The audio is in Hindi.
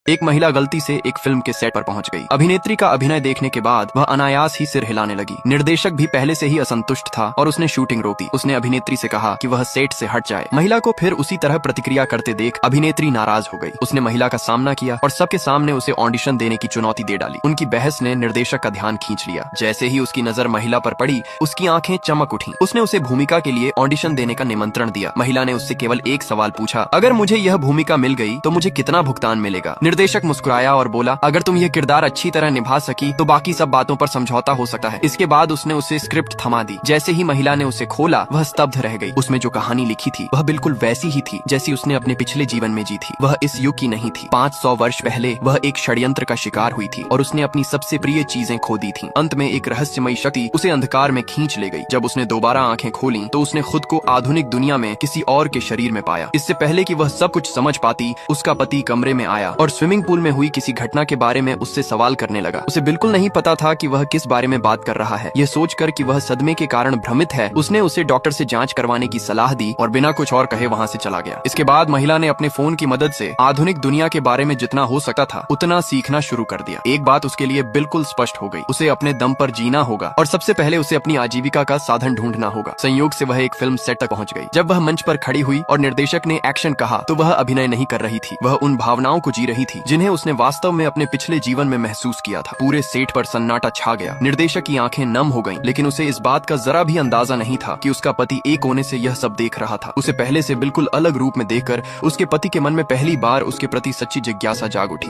एक महिला गलती से एक फिल्म के सेट पर पहुंच गई। अभिनेत्री का अभिनय देखने के बाद वह अनायास ही सिर हिलाने लगी। निर्देशक भी पहले से ही असंतुष्ट था और उसने शूटिंग रोक दी। उसने अभिनेत्री से कहा कि वह सेट से हट जाए। महिला को फिर उसी तरह प्रतिक्रिया करते देख अभिनेत्री नाराज हो गई। उसने महिला का सामना किया और सबके सामने उसे ऑडिशन देने की चुनौती दे डाली। उनकी बहस ने निर्देशक का ध्यान खींच लिया। जैसे ही उसकी नजर महिला पर पड़ी, उसकी आंखें चमक उठी। उसने उसे भूमिका के लिए ऑडिशन देने का निमंत्रण दिया। महिला ने उससे केवल एक सवाल पूछा, अगर मुझे यह भूमिका मिल गई तो मुझे कितना भुगतान मिलेगा? निर्देशक मुस्कुराया और बोला, अगर तुम यह किरदार अच्छी तरह निभा सकी तो बाकी सब बातों पर समझौता हो सकता है। इसके बाद उसने उसे स्क्रिप्ट थमा दी। जैसे ही महिला ने उसे खोला, वह स्तब्ध रह गई। उसमें जो कहानी लिखी थी वह बिल्कुल वैसी ही थी जैसी उसने अपने पिछले जीवन में जी थी। वह इस युग की नहीं थी। 500 वर्ष पहले वह एक षड्यंत्र का शिकार हुई थी और उसने अपनी सबसे प्रिय चीजें खो दी थी। अंत में एक रहस्यमयी शक्ति उसे अंधकार में खींच ले गई। जब उसने दोबारा आंखें खोली तो उसने खुद को आधुनिक दुनिया में किसी और के शरीर में पाया। इससे पहले कि वह सब कुछ समझ पाती, उसका पति कमरे में आया और स्विमिंग पूल में हुई किसी घटना के बारे में उससे सवाल करने लगा। उसे बिल्कुल नहीं पता था कि वह किस बारे में बात कर रहा है। यह सोचकर कि वह सदमे के कारण भ्रमित है, उसने उसे डॉक्टर से जांच करवाने की सलाह दी और बिना कुछ और कहे वहां से चला गया। इसके बाद महिला ने अपने फोन की मदद से आधुनिक दुनिया के बारे में जितना हो सकता था उतना सीखना शुरू कर दिया। एक बात उसके लिए बिल्कुल स्पष्ट हो गई, उसे अपने दम पर जीना होगा और सबसे पहले उसे अपनी आजीविका का साधन ढूंढना होगा। संयोग से वह एक फिल्म सेट तक पहुंच गई। जब वह मंच पर खड़ी हुई और निर्देशक ने एक्शन कहा तो वह अभिनय नहीं कर रही थी, वह उन भावनाओं को जी रही थी जिन्हें उसने वास्तव में अपने पिछले जीवन में महसूस किया था। पूरे सेट पर सन्नाटा छा गया। निर्देशक की आंखें नम हो गईं, लेकिन उसे इस बात का जरा भी अंदाजा नहीं था कि उसका पति एक कोने से यह सब देख रहा था। उसे पहले से बिल्कुल अलग रूप में देखकर उसके पति के मन में पहली बार उसके प्रति सच्ची जिज्ञासा जाग उठी।